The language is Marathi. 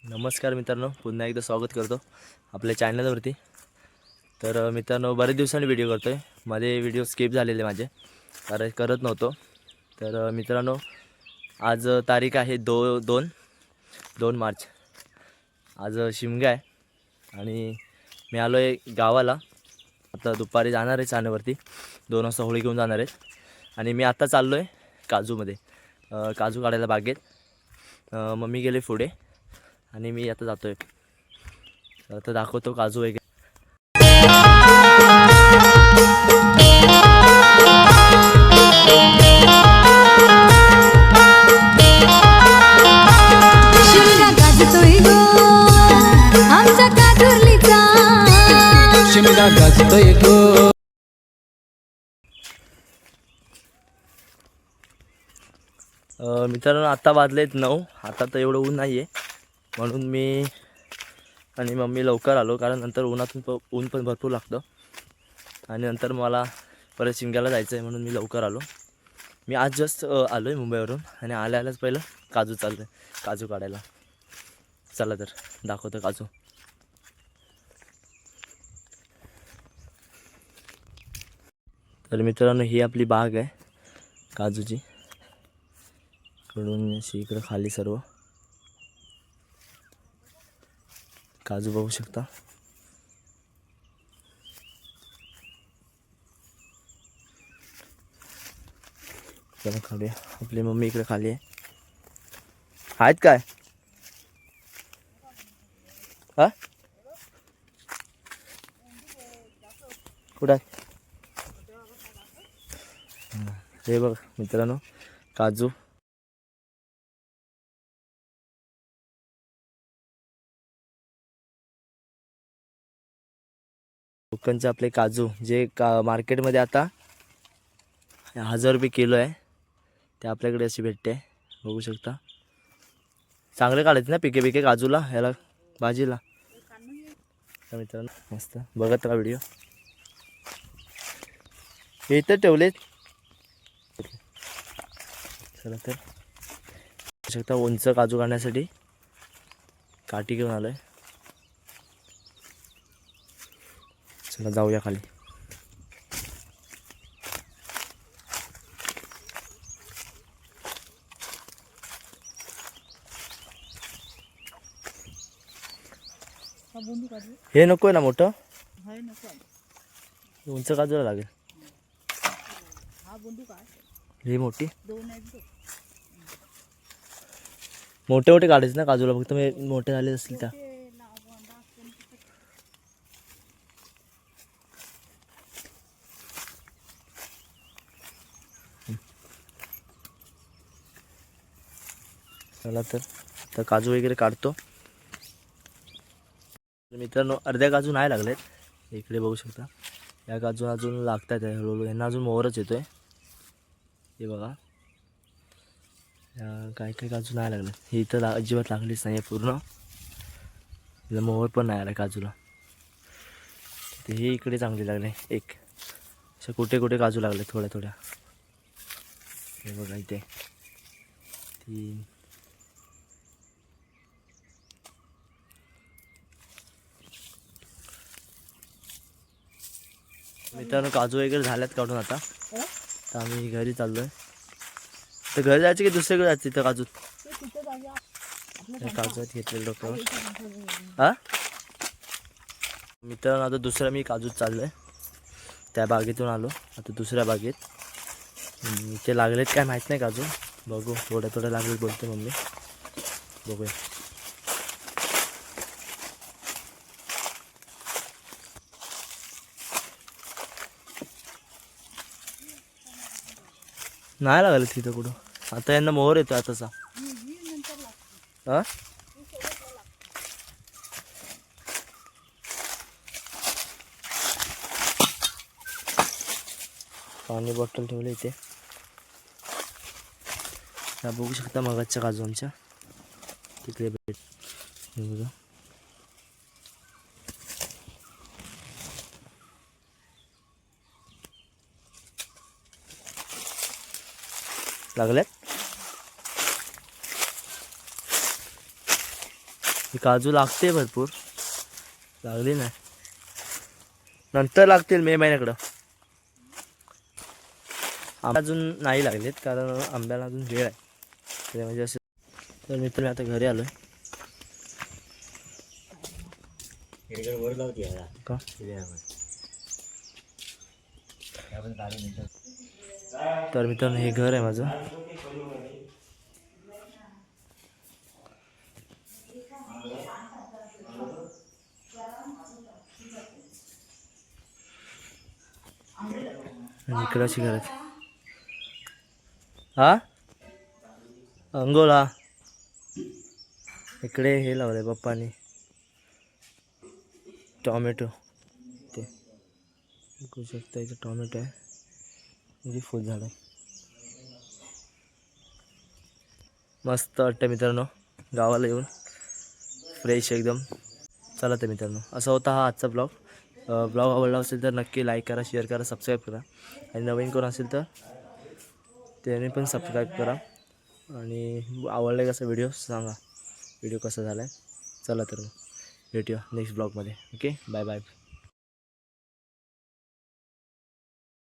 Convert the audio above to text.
नमस्कार मित्रांनो, पुन्हा एकदा स्वागत करतो आपल्या चॅनलवरती। तर मित्रांनो, बरेच दिवसांनी व्हिडिओ करतो आहे। मध्ये व्हिडिओ स्किप झालेले माझे, कारण करत नव्हतो। तर मित्रांनो, आज तारीख आहे 2 मार्च। आज शिमगा आहे आणि मी आलो आहे गावाला। आता दुपारी जाणार आहे चाण्यावरती, 2 वाजता होळी घेऊन जाणार आहे। आणि मी आता चाललो आहे काजूमध्ये, काजू काढायला बागेत। मम्मी गेले पुढे आणि मी आता जातोय। आता दाखवतो काजू वगैरे। शिमगा गाजतोय गो आमच्या काजूर्लीचा, शिमगा गाजतोय गो। मित्रांनो, आता वाजलेत 9। आता तर एवढं ऊन नाही आहे, म्हणून मी आणि मम्मी लवकर आलो, कारण नंतर ऊन पण भरपूर लागतं आणि नंतर मला परत शिमग्याला जायचं आहे, म्हणून मी लवकर आलो। मी आज जस्ट आलो आहे मुंबईवरून आणि आल्याच पहिलं काजू चाललं आहे, काजू काढायला। चला तर दाखवतो काजू। तर मित्रांनो, ही आपली बाग आहे काजूची, कडून अशी इकडं खाली सर्व काजू बघू शकता। चला खाली, आपली मम्मी इकडे खाली आहे। आहेत काय? हा, कुठं आहे? हे बघ मित्रांनो, काजू। कोकणचे आपले काजू जे मार्केटमध्ये आता 1000 रुपये किलो आहे, ते आपल्याकडे अशी भेटते, बघू शकता। चांगले काढायचे ना पिके काजूला, ह्याला भाजीला। तर मित्रांनो, मस्त बघत राहा व्हिडिओ। हे इथं ठेवलेत। चला तर बघू शकता, उंच काजू काढण्यासाठी काठी घेऊन आलोय। चला जाऊया खाली। हे नको आहे ना मोठं, उंच काजूला लागेल। ही मोठी मोठे मोठे काढायचे ना काजूला, फक्त मोठे झाले असतील त्या। चला तर काजू वगैरे काढतो। मित्रांनो, अर्ध्या काजू नाही लागलेत, इकडे बघू शकता। या काजू अजून लागतात आहे हळूहळू, यांना अजून मोहरच येतोय। हे बघा, काय काय काजू नाही लागले। हे इथं अजिबात लागलीच नाही आहे पूर्ण, तिला मोहर पण नाही आला काजूला। ते हे इकडे चांगले लागले एक, अशा कुठे कुठे काजू लागले थोड्या थोड्या। हे बघा इथे 3। मित्रांनो, काजू वगैरे झाल्यात काढून आता। तर आम्ही घरी चाललोय। तर घरी जायचं की दुसरीकडे जायचं? तिथं काजू काजू घेतलेलं डोक्यावर। हा मित्रांनो, आता दुसरा मी काजूत चाललोय। त्या बागेतून आलो, आता दुसऱ्या बागेत। ते लागलेत काय माहीत नाही काजू, बघू। थोड्या थोड्या लागले बोलते मम्मी, बघूया। नाही लागले तिथं कुठं, आता यांना मोहर येतो आताचा। हा, पाणी बॉटल ठेवले इथे। त्या बघू शकता मगाच्या काजू आमच्या तिकडे भेट, बघा लागल्यात। ही काजू लागते भरपूर, लागली नाही, नंतर लागतील मे महिन्याकडं. अजून नाही लागलेत कारण आंब्याला अजून वेळ आहे, ते म्हणजे असं. तर मित्र मी आता घरी आलो आहे. का तर मित्रांनो हे घर आहे माझं. आणि इकडं अशी घर आहेत. हा अंगोला इकडे हे लावलंय पप्पानी, टॉमॅटो. ते बघू शकता इथे टॉमॅटो आहे, म्हणजे फुल झाड आहे. मस्त वाटतं मित्रांनो गावाला येऊन, फ्रेश एकदम. चला तर मित्रांनो असा होता हा आजचा ब्लॉग. ब्लॉग आवडला असेल तर नक्की लाईक करा, शेअर करा, सबस्क्राईब करा. आणि नवीन कोण असेल तर त्याने पण सबस्क्राईब करा. आणि आवडला कसा व्हिडिओ सांगा, व्हिडिओ कसा झाला आहे. चला तर मग भेटूया नेक्स्ट ब्लॉगमध्ये. Okay, bye bye.